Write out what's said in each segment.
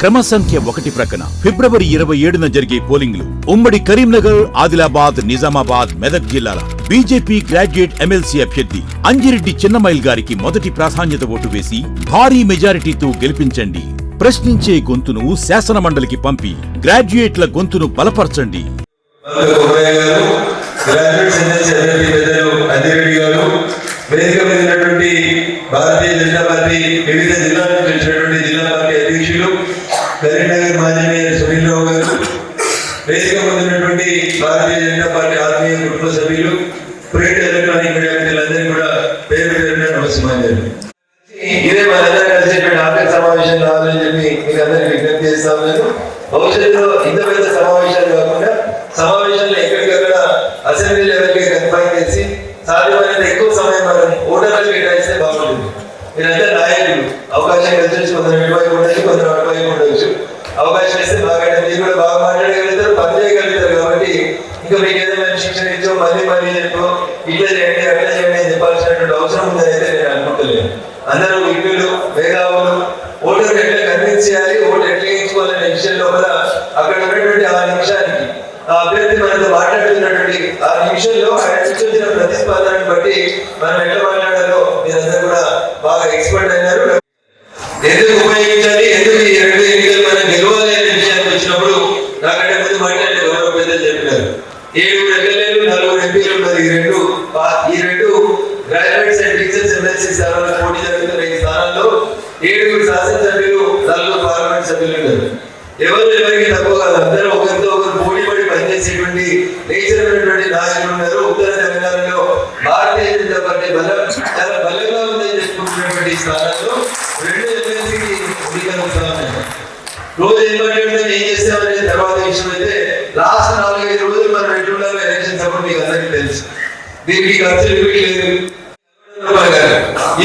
క్రమ సంఖ్య 1 ప్రక్కన ఫిబ్రవరి 27న జరిగే పోలింగ్లు ఉమ్మడి కరీంనగర్, ఆదిలాబాద్, నిజామాబాద్, మెదక్ జిల్లాల బీజేపీ గ్రాడ్యుయేట్ ఎమ్మెల్సీ అభ్యర్థి అంజిరెడ్డి చిన్నమైల్ గారికి మొదటి ప్రాధాన్యత ఓటు వేసి భారీ మెజారిటీతో గెలిపించండి. ప్రశ్నించే గొంతును శాసన మండలికి పంపి గ్రాడ్యుయేట్ల గొంతును బలపరచండి. భారతీయ జనతా పార్టీ వివిధ జిల్లాల నుంచి వచ్చినటువంటి జిల్లా పార్టీ అధ్యక్షులు కరీంనగర్ మాజీ మేయర్ సునీల్ రావు గారు, వేదిక పొందినటువంటి భారతీయ జనతా పార్టీ ఆత్మీయ కుటుంబ సభ్యులు, ప్రింట్ ఎలక్ట్రానిక్ మీడియా మిత్రులందరినీ కూడా పేరు పేరున నమస్కారాలు. ఇదే మనందరం కలిసేటువంటి ఆర్థిక సమావేశం కావాలని చెప్పి మీకు అందరికీ విజ్ఞప్తి చేస్తా ఉన్నాను. భవిష్యత్తులో ఇంత పెద్ద సమావేశాలు కాకుండా సమావేశాలను ఎక్కడికక్కడ అసెంబ్లీ లెవెల్కి కన్ఫైన్ చేసి సాధ్యమైనంత ఎక్కువ సమయం మనం ఓటర్లకు కేటాయిస్తే బాగుంటుంది. మీరంతా నాయకులు, అవకాశం కలిసి కొందరు ఇటువైపు ఉండొచ్చు, కొందరు అటువైపు ఉండొచ్చు. అవకాశం ఇస్తే బాగా మీరు కూడా బాగా మాట్లాడగలుగుతారు, పని చేయగలుగుతారు. కాబట్టి ఇంకా మీకు ఏదైనా శిక్షణ ఇచ్చో మళ్ళీ చెప్పో ఇట్లా చేయండి అట్లా చేయండి అని చెప్పాల్సినటువంటి అవసరం ఉందని అయితే నేను అనుకుంటలేను. అందరూ విజ్ఞులు, మేధావులు, ఓటర్ ఎట్లా కన్విన్స్ చేయాలి, ఓటు ఎట్లా వేయించుకోవాలనే విషయంలో కూడా అక్కడ ఉన్నటువంటి ఆ నిమిషానికి ఆ అభ్యర్థి మనతో మాట్లాడుతున్నటువంటి ఆ నిమిషంలో ఆయన వచ్చిన ప్రతిస్పందనను బట్టి మనం ఎట్లా మాట్లాడాలో మీరందరూ కూడా బాగా ఎక్స్పర్ట్ అయినారు. ఎందుకు ఉపయోగించాలి, ఎందుకు ఈ 2 ఎన్నికలు మనం గెలవాలి అనే విషయానికి వచ్చినప్పుడు నాకంటే ముందు మాట్లాడే గౌరవ పెద్దలు చెప్పినారు. 7 ఎమ్మెల్యేలు 4 ఎంపీలు ఉన్నారు. ఈ రెండు గ్రాడ్యుయేట్స్ అండ్ టీచర్స్ ఎమ్మెల్సీ స్థానాల్లో పోటీ జరుగుతున్న ఈ స్థానాల్లో 7 శాసనసభ్యులు, 4 పార్లమెంట్ సభ్యులు ఉన్నారు. ఎవరికి తక్కువ కాదు. అందరూ ఒకరితో ఒకరు పోటీ పడి పనిచేసేటువంటి నేచర్ ఉన్నటువంటి నాయకులు ఉన్నారు. ఉత్తర తెలంగాణలో భారతీయ జనతా పార్టీ బలం చాలా బలంగా ఉందని చెప్పుకుంటున్నటువంటి స్థానాల్లో 2 ఎమ్మెల్సీకి ఎన్నికలు వస్తామన్నారు. రోజు ఏం మాట్లాడతాం, ఏం చేస్తామనే తర్వాత విషయం అయితే లాస్ట్ 4-5 రోజులు మనం ఎట్లుండాలో ఎలక్షన్స్ అప్పుడు మీకు అందరికీ తెలుసు. దీనికి ఖర్చులు ఇవ్వట్లేదు.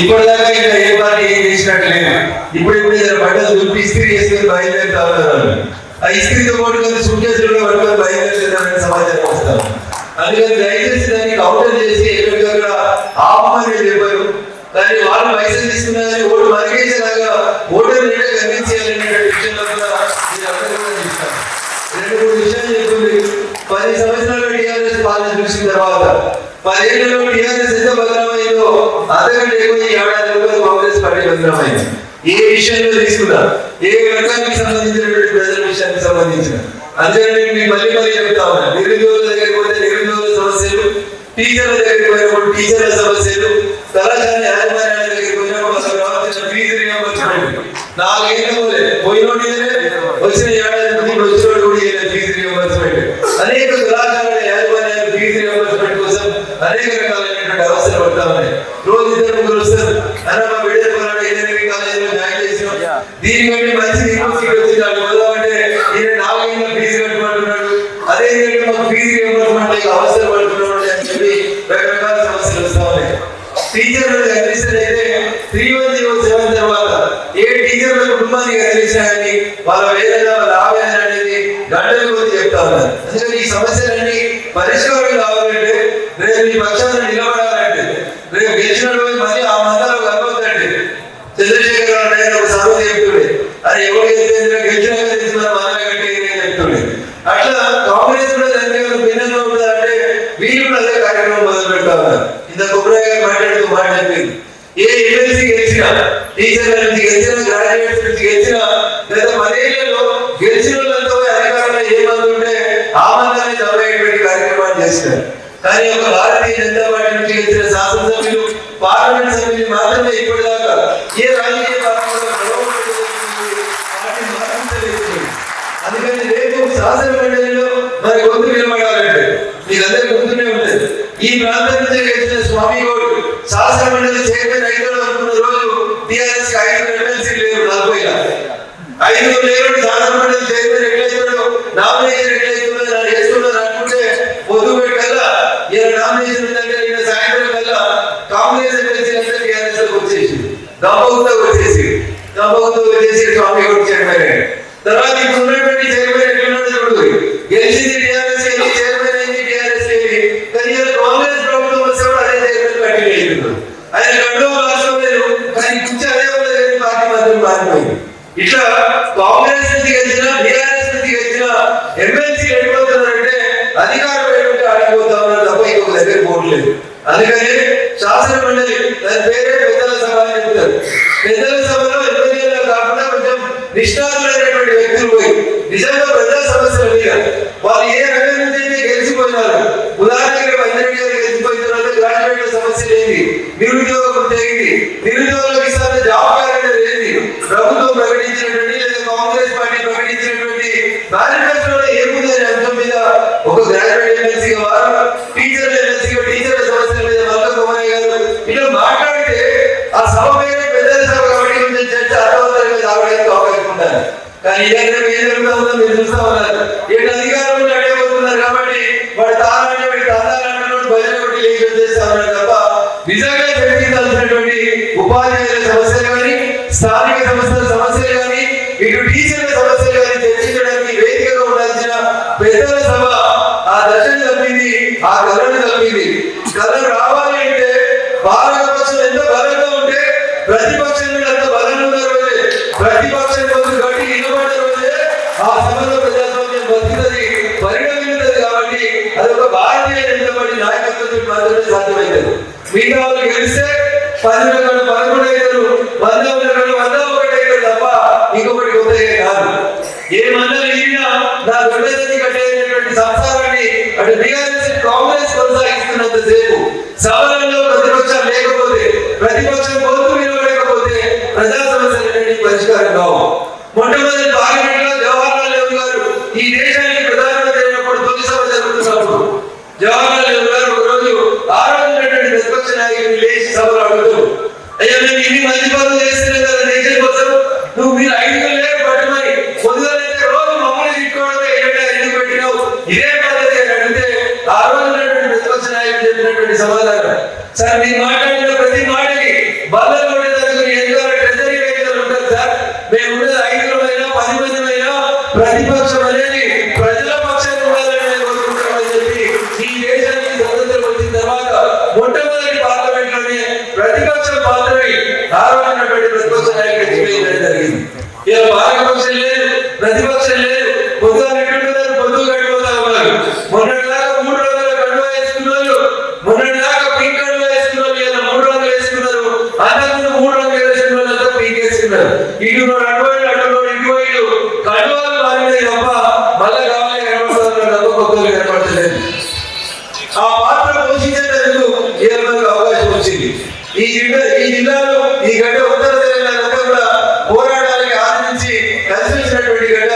ఇప్పటిదాకా ఇంకా ఏ పార్టీ ఏం చేసినట్టు లేదు. ఇప్పుడు బట్టలు దుప్పి ఇస్త్రీ చేసుకుని బయలుదేరుతా ఉన్నారు. ఆ ఇస్త్రీతో పట్టుకొని సూట్కేసులు పట్టుకొని బయలుదేరుతారని సమాచారం వస్తాం. అందుకని దయచేసి దాన్ని కౌంటర్ చేసి ఎక్కడికక్కడ ఆపమని చెప్పారు. కానీ వాళ్ళు పైసలు తీసుకున్నా కానీ ఓటు మరిగేసేలాగా ఓటర్ నీడే కన్విన్స్ చేయాలనే విషయంలో కూడా మీరు అందరూ కూడా చూస్తారు. 2-3 విషయాలు చెప్తుంది. 10 సంవత్సరాలు టీఆర్ఎస్ పాలన చూసిన తర్వాత 10 ఏళ్లలో టీఆర్ఎస్ ఎంత బదనామైందో అంతకంటే ఎక్కువ ఈ ఏడాదిలో కాంగ్రెస్ పార్టీ బదనామైంది. ఏ విషయంలో తీసుకున్నా, ఏ వర్గానికి సంబంధించినటువంటి ప్రజల విషయానికి సంబంధించిన అందుకని మీకు మళ్ళీ చెప్తా ఉన్నా. నిరుద్యోగుల దగ్గరికి పోతే నిరుద్యోగుల సమస్యలు, టీచర్ల దగ్గరికి పోయినప్పుడు టీచర్ల సమస్యలు, కళాశాల యాజమాన్యాల దగ్గరికి పోయినప్పుడు అసలు రావాల్సిన ఫీజు రియంబర్స్మెంట్ 4 ఏళ్ళు పోయినోడి వచ్చిన ఏడాది నుంచి వచ్చినోడు కూడా ఫీజు రియంబర్స్మెంట్. అనేక కళాశాల యాజమాన్యాలు ఫీజు రియంబర్స్మెంట్ కోసం అనేక రకాలైనటువంటి అవసరం పడతా ఉన్నాయి. రోజు 2-3 వస్తారు. అన్న మా బిడ్డ ఇంజనీరింగ్ కాలేజీలో జాయిన్ చేసినాం, దీనికంటే మంచి యూనివర్సిటీ వచ్చినాడు పోదామంటే ఈయన 4 ఏళ్ళ ఫీజు కట్టమంటున్నాడు. అదే మాకు ఫీజు రియంబర్స్మెంట్ అవసరం పడుతున్నాడు అని చెప్పి రకరకాల సమస్యలు వస్తా ఉన్నాయి. టీచర్లు కనిపిస్తే 3107 తర్వాత ఏ టీచర్ల కుటుంబానికి కనిపించినా కానీ వాళ్ళ వేదన, వాళ్ళ ఆవేదన అనేది గంటల కొద్ది చెప్తా ఉన్నారు. అందుకని ఈ సమస్యలన్నీ పరిష్కారం కావాలంటే, రేపు ఈ పక్షాన్ని నిలబడాలంటే, రేపు గెలిచిన రోజు మళ్ళీ ఆ మందలో కలవద్దంటే చంద్రశేఖర్ రావు ఒక సర్వ చెప్తుండే, అది ఎవరు గెలిచినా తెలిసి మన మందలు కట్టి చెప్తుండే. అట్లా కాంగ్రెస్ కూడా దానికి భిన్నంగా ఉంటుందంటే వీళ్ళు కూడా అదే కార్యక్రమం మొదలు పెడతా ఉన్నారు. ఇంత కుబ్రాయ్ గారు మాట్లాడుతూ మాట చెప్పింది, ఏ ఎమ్మెల్సీ గెలిచినా, టీచర్ల నుంచి గెలిచినా, గ్రాడ్యుయేట్స్ నుంచి గెలిచినా, గత 10 ఏళ్లలో గెలిచిన వాళ్ళంతా అధికారంలో ఏ మంది ఉంటే ఆ మందాన్ని చదివేటువంటి కార్యక్రమాన్ని చేస్తారు. కానీ ఒక భారతీయ జనతా పార్టీ నుంచి గెలిచిన శాసనసభ్యులు, పార్లమెంట్ సభ్యులు మాత్రమే ఇప్పటిదాకా ఏ రాజకీయ పార్టీలో అందుకని రేపు శాసన మండలిలో మరి గొంతు నిలబడాలంటే మీరందరూ గుర్తునే ఉంటుంది. ఈ ప్రాంతం నుంచి గెలిచిన స్వామి గౌడ్ శాసన మండలి చైర్మన్ అయిన రోజు టీఆర్ఎస్ 5 ఎమ్మెల్సీలు లేరు, 40 లేరు. శాసన మండలి చైర్మన్ ఎట్లయితున్నాడు, నామినేషన్ ఎట్లయితుందో నన్ను వేసుకున్నాను అనుకుంటే పొద్దు పెట్టల్లా ఈయన నామినేషన్ ఉందంటే నిన్న సాయంత్రం కల్లా కాంగ్రెస్ ఎమ్మెల్సీ అంటే టీఆర్ఎస్ లో వచ్చేసి గంపగుతో వచ్చేసి స్వామి గౌడ్ చైర్మన్. తర్వాత ఇప్పుడు ఉన్నటువంటి చైర్మన్ ఎట్లున్నాడు చూడు, గెలిచింది టీఆర్ఎస్ వెళ్ళి చైర్మన్ అయింది టీఆర్ఎస్ వెళ్ళి, కానీ కాంగ్రెస్ ప్రభుత్వం వస్తే అదే చైర్మన్ కంటిన్యూ అవుతున్నాడు. ఆయన కండో రాష్ట్రం లేదు, కానీ అదే పార్టీ మాత్రం మారిపోయింది. ఇట్లా కాంగ్రెస్ నిష్ణాతులైనటువంటి వ్యక్తులు పోయి నిజంగా ప్రజా సమస్యల మీద వాళ్ళు ఏ రంగం నుంచి అయితే గెలిచిపోయినారు. ఉదాహరణకి మంత్రి గారు గెలిచిపోయిన తర్వాత గ్రాడ్యుయేట్ల సమస్యలు ఏంటి, నిరుద్యోగ వృత్తి ఏంటి, నిరుద్యోగులకు ఇస్తున్న జాబ్ క్యాలెండర్ ఏంటి, ప్రభుత్వం ప్రకటించినటువంటి లేదా కాంగ్రెస్ పార్టీ ప్రకటించినటువంటి మేనిఫెస్టోలో ఏముంది అనే అంశం మీద ఒక గ్రాడ్యుయేట్ ఎమ్మెల్సీగా వారు, టీచర్ ఎమ్మెల్సీగా టీచర్ల సమస్యల మీద మల్క కుమారయ్య గారు ఇలా మాట్లాడితే ఆ సభ మీద పెద్దల సభ కాబట్టి కొంచెం చర్చ అర్థవంతంగా రావడానికి అవకాశం ఉండాలి. కానీ ఇదంతా ఏం జరుగుతా ఉందో మీరు చూస్తా ఉన్నారు. ఏంటి అధికారులు అడగబోతున్నారు కాబట్టి వాడు తానంటే వాడి తందాలంటున్నాడు భజన కొట్టి లేఖలు చేస్తా ఉన్నారు తప్ప నిజంగా చర్చించాల్సినటువంటి ఉపాధ్యాయుల సమస్యలు కానీ స్థానిక సంస్థల సమస్యలు కానీ ఇటు టీచర్ల సమస్యలు కానీ చర్చించడానికి వేదికగా ఉండాల్సిన పెద్దల సభ ఆ దశను తప్పింది, ఆ కళను తప్పింది. కళ రావాలి అంటే పాలకపక్షం ఎంత బలంగా ఉంటే ప్రతిపక్షం అంత బలంగా ఉన్న రోజే, ప్రతిపక్షం కొంచెం గట్టి నిలబడ్డ రోజే ఆ సభలో ప్రజాస్వామ్యం బతుకుతుంది, పరిణమిస్తుంది. కాబట్టి అది ఒక భారతీయ జనతా పార్టీ నాయకత్వం మాత్రమే సాధ్యమైంది. మిగతా వాళ్ళు గెలిస్తే 10 రకాలు 11 అవుతారు, 100 రకాలు 101 అవుతారు తప్ప ఇంకొకటి కొత్తగా కాదు. ఏ మండలి ఈయన నా దొడ్డది కట్టేటువంటి సంసారాన్ని అటు బీఆర్ఎస్ కాంగ్రెస్ కొనసాగిస్తున్నంత సేపు సభలలో ప్రతిపక్షాలు లేకపోతే, ప్రతిపక్షం గొంతు నిలబడకపోతే ప్రజా సమస్యలన్నింటినీ పరిష్కారం కావు. మొట్టమొదటి పార్లమెంట్ లో జవహర్లాల్ నెహ్రూ గారు ఈ దేశానికి ప్రధానమంత్రి అయినప్పుడు తొలి సభ జరుగుతున్నప్పుడు జవహర్లాల్ నెహ్రూ గారు ఒక రోజు ఆ రోజునటువంటి ప్రతిపక్ష నాయకుడిని లేచి సభలో అడుగుతూ, అయ్యా మేము ఇన్ని మంచి పనులు చేస్తేనే కదా దేశం కోసం, నువ్వు మీరు 5 లేరు పట్టుమని పొద్దునైతే రోజు మమ్మల్ని తిట్టుకోవడమే ఎందుకు పెట్టినావు, ఇదే పద్ధతి అని అడిగితే ఆ రోజునటువంటి ప్రతిపక్ష నాయకుడు చెప్పినటువంటి సమాధానం, సార్ మీరు మాట్లాడిన ప్రతి మాటకి బల్లలు ఉండేందుకు ఎందుకు ట్రెజరీ వెహికల్ ఉంటారు సార్, మేము ఉండేది 5 మందిమైనా 10 మందిమైనా ప్రతిపక్షం అనేది ప్రజల పక్షాన్ని ఉండాలని కోరుకుంటామని చెప్పి ఈ దేశానికి స్వతంత్రం వచ్చిన తర్వాత మొట్టమొదటి పార్లమెంట్ లోనే ప్రతిపక్షం మాత్రమే ఆ రోజునటువంటి ప్రతిపక్ష నాయకుడు ఎక్స్ప్లెయిన్ జరిగింది. ఇలా పాలకపక్షం లేదు, ప్రతిపక్షం లేదు, పొద్దుగా ఎట్లుంటున్నారు, పొద్దుగా గడిపోతా ఉన్నారు. మొన్నటిదాకా 3 రోజుల కండువా వేసుకున్న వాళ్ళు, మొన్నటిదాకా పింక్ కండువా వేసుకున్న వాళ్ళు ఇలా 3 రంగులు వేసుకున్నారు. అంతకుముందు 3 రంగులు వేసుకున్న వాళ్ళంతా పింక్ వేసుకున్నారు. ఇటు అటువైలు అటువైలు ఇటువైలు కండువాలు మారినాయి తప్ప మళ్ళా కావాలి కనపడుతున్నారు తప్ప కొత్తలు కనపడలేదు. ఆ పాత్ర పోషించేందుకు మనకు అవకాశం వచ్చింది. ఈ జిల్లాలో ఈ గడ్డ ఉత్తర తెలంగాణ కూడా పోరాటానికి ఆదరించి కలిసి వచ్చినటువంటి గడ్డ,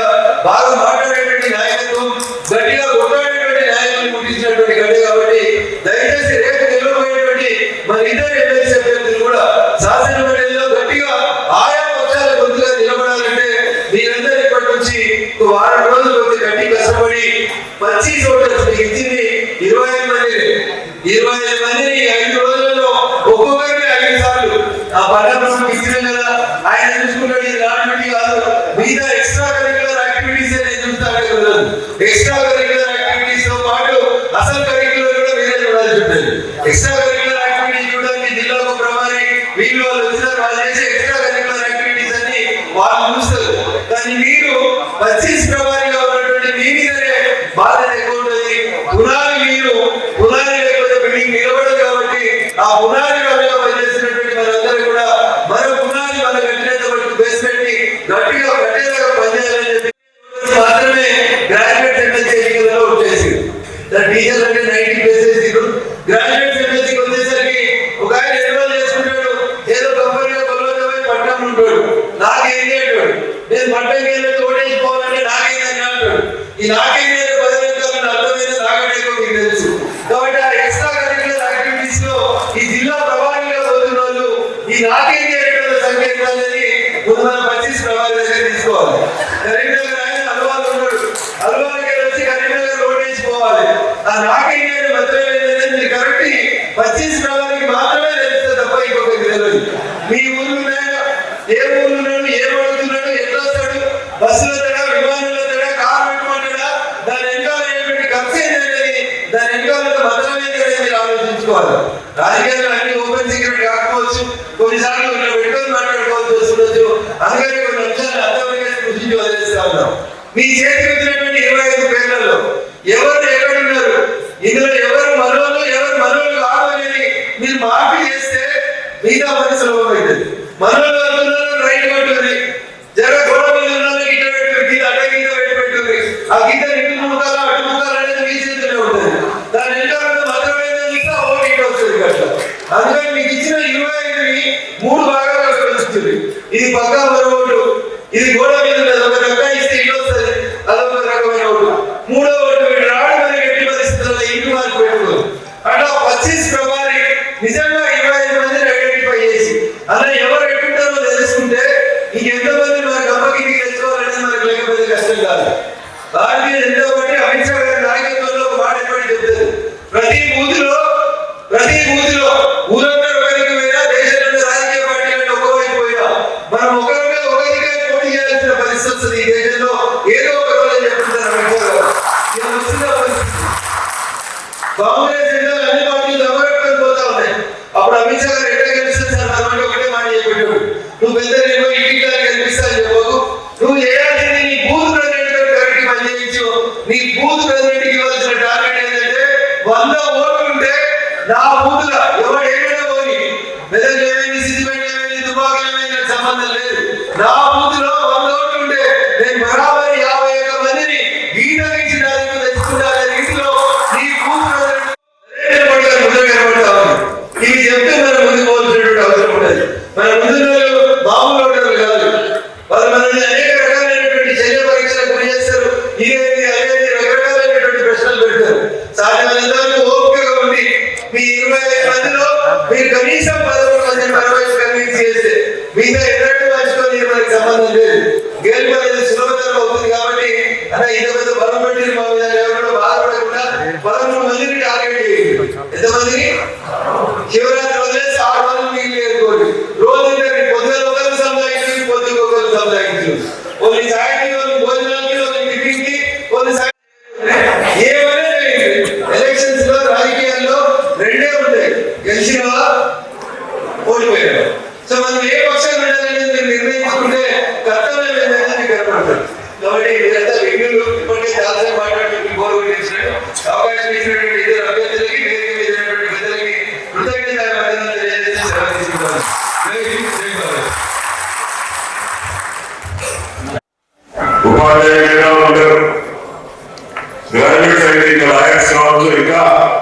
బాగా మాట్లాడేటువంటి నాయకత్వం, గట్టిగా కొట్లాడేటువంటి నాయకులు ముట్టించినటువంటి గడ్డ. కాబట్టి దయచేసి రేపు గెలవబోయేటువంటి మన ఇద్దరు ఎమ్మెల్సీ అభ్యర్థులు కూడా శాసనమండలిలో గట్టిగా ఆయా పక్షాల గొంతుగా నిలబడాలంటే మీరందరూ ఇప్పటి నుంచి 1 వారం రోజులు వచ్చి గట్టి కష్టపడి 25 ఓటర్స్ మీకు ఇచ్చింది 25 మందిని. 25 మందిని 5 రోజులలో ఒక్కొక్కరికి 5 సార్లు ఆ పట్టణంలో ఇచ్చినాం కదా, ఆయన చూసుకుంటాడు. ఇది నాటి కాదు, మిగతా ఎక్స్ట్రా కరిక్యులర్ యాక్టివిటీస్ నేను చూస్తాను కదా. ఎక్స్ట్రా కరిక్యులర్ యాక్టివిటీస్ తో పాటు అసలు కరిక్యులర్ కూడా మీరే చూడాల్సి ఉంటుంది. ఎక్స్ట్రా కరిక్యులర్ యాక్టివిటీస్ చూడడానికి జిల్లాకు ప్రమారి వీళ్ళు వాళ్ళు వచ్చినారు, వాళ్ళు చేసే ఎక్స్ట్రా కరిక్యులర్ యాక్టివిటీస్ అన్ని వాళ్ళు చూస్తారు. కానీ మీరు 25 ప్రమారిగా ఉన్నటువంటి మీ మీదనే బాధ్యత ఎక్కువ ఉంటుంది. పునాది లేకపోతే బిల్డింగ్ నిలబడదు. కాబట్టి ఆ పునాది వల్ల పనిచేస్తున్నటువంటి మనందరూ కూడా మన పునాది మన కట్టినంత వరకు బేస్మెంట్ ని గట్టిగా కట్టేలాగా పనిచేయాలని చెప్పి మాత్రమే గ్రాడ్యుయేట్ ఎమ్మెల్సీ ఎన్నికలలో వచ్చేసి టీచర్ అంటే 90 వేసేసారు. గ్రాడ్యుయేట్ ఎమ్మెల్సీకి వచ్చేసరికి ఒక ఆయన ఎన్రోల్ చేసుకుంటాడు, ఏదో కంపెనీలో కొలవకపోయి పట్టణం ఉంటాడు, నాకేం చేయడు, నేను పట్టణం వెళ్ళి ఓటేసుకోవాలంటే నాకేందని అంటాడు. ఈ నాకేం బదలించాలని అర్థమైంది నాకంటే మీకు తెలుసు. కాబట్టి ఆ ఎక్స్ట్రా కరిక్యులర్ యాక్టివిటీస్ లో ఈ జిల్లా ప్రభావిగా పోతున్న వాళ్ళు ఈ నాకేం చేయడం సంకేతాలని ముందు మనం 25 ప్రభావి దగ్గర తీసుకోవాలి. కరీంనగర్ ఆయన అలవాటు ఉన్నాడు, అలవాటుకి వచ్చి కరీంనగర్ ఓటేసుకోవాలి. ఆ నాకేం చేయడం అర్థమైంది మీరు కరెక్ట్ 25 ప్రభావికి మాత్రమే తెలుస్తుంది తప్ప ఇంకొకరికి తెలియదు. మీ ఊర్లో ఉన్నాయో ఏ ఊర్లో ఉన్నాడు, ఏం అడుగుతున్నాడు, ఎట్లా వస్తాడు, బస్సులో తడా, విమానంలో తడా, కారు పెట్టుకుంటాడా, దాని వెనకాల ఏంటంటే ఖర్చు ఏంటనేది, దాని వెనకాల భద్రం ఏంటనేది మీరు ఆలోచించుకోవాలి. రాజకీయాలు అన్ని ఓపెన్ సీక్రెట్ కాకపోవచ్చు, కొన్నిసార్లు ఇట్లా పెట్టుకొని మాట్లాడుకోవాల్సి వస్తుండొచ్చు. అందుకని కొన్ని అంశాలు అర్థమయ్యే కృషించి వదిలేస్తా ఉన్నాం. మీ చేతికి వచ్చినటువంటి 25 పేర్లలో ఎవరు ఎక్కడున్నారు, ఇందులో ఎవరు మనోళ్ళు ఎవరు మనోళ్ళు కాదు అనేది మీరు మార్పు చేస్తే మిగతా పని సులభం అవుతుంది. మనోళ్ళు అంటున్నారు రైట్ కొట్టుకుని జర గొడవ కష్టం కాదు. భారతీయ జనతా పార్టీ అమిత్ షా గారి నాయకత్వంలో ఒక మాట ఎప్పటి చెప్తారు, ప్రతి బూత్లో ఊరందరూ ఒకరికి పోయినా, దేశంలో రాజకీయ పార్టీలను ఒకవైపు పోయినా మనం ఒకరిగా పోటీ చేయాల్సిన పరిస్థితి వస్తుంది. ఈ దేశంలో ఏదో ఒక రోజు చెప్తున్నారు అమిత్ షా గారు. ఇది వస్తున్న పరిస్థితి. కాంగ్రెస్ జెండాలు అన్ని పార్టీలు దెబ్బపెట్టుకొని పోతా ఉన్నాయి. అప్పుడు అమిత్ షా గారు ఎట్లా కనిపిస్తుంది సార్ మనం ఒకటే మాట చెప్పాడు, నువ్వు పెద్ద నేను ఇంటికి కనిపిస్తా చెప్పకు, నువ్వు చేయాల్సింది నీ బూత్ ప్రెసిడెంట్ కరెక్ట్ పనిచేయించు. నీ బూత్ ప్రెసిడెంట్ కి ఇవ్వాల్సిన టార్గెట్ ఏంటంటే 100 ఓట్లు ఉంటే నా బూత్ లో ఎవరు ఏమైనా పోయి మెదక్ ఏమైంది, సిద్దిపేట ఏమైంది, దుబ్బాక ఏమైంది నాకు సంబంధం లేదు. నా బూత్ లో 100 ఓట్లు ఉంటే నేను బరాబరి 51 మందిని గీత గీసి నా దగ్గర తెచ్చుకున్నానే రీతిలో నీ బూత్ ప్రెసిడెంట్ ఇవి చెప్తే మనం ముందుకు పోవాల్సినటువంటి అవసరం ఉండదు. మన ముందు మామూలు ఓటర్లు కాదు, వాళ్ళు మనల్ని అనేక రకాలైనటువంటి శల్య పరీక్షలకు గురి చేస్తారు. ఇదేంటి అదేంటి రకరకాలైనటువంటి ప్రశ్నలు పెడతారు. సాధ్యమైనంత వరకు ఓపికగా ఉండి మీ 25 మందిలో మీరు కనీసం 11 మందిని పరవేశ కన్విన్స్ చేస్తే మిగతా ఎన్నడూ పంచుకొని మనకి సంబంధం లేదు. గెలుపు అనేది సులభతరం అవుతుంది. కాబట్టి అన్న ఇంత పెద్ద బలం పెట్టి మా మీద ఎవరు బాధపడకుండా 13 మందిని టార్గెట్ చేయండి. ఎంతమందిని? శివరాత్రి వదిలేసి 6 రోజులు మిగిలి ఏరుకోండి. రోజు పొద్దున ఒకరు సంపాదించు, పొద్దున ఒకరు సంపాదించు. కొన్ని సాయంత్రం భోజనానికి, కొన్ని టిఫిన్ కి, కొన్ని ఏమైనా ఎలక్షన్స్ లో రాజకీయాల్లో రెండే ఉంటాయి, గెలిచినవా ఓడిపోయినవా. సో మనం ఏ పక్షాన్ని ఉండాలని మీరు నిర్ణయించుకుంటే కర్తవ్యం ఏంటనేది మీకు ఏర్పడుతుంది. కాబట్టి మీరంతా విజ్ఞులు, ఇప్పటికే చాలా మాట్లాడుతూ గౌరవం ఇచ్చినట్టు అవకాశం ఇచ్చినటువంటి ఇద్దరు అభ్యర్థులకి, వేదిక మీద ఉన్నటువంటి పెద్దలకి కృతజ్ఞతలు తెలియజేసి సెలవు తీసుకుంటాను.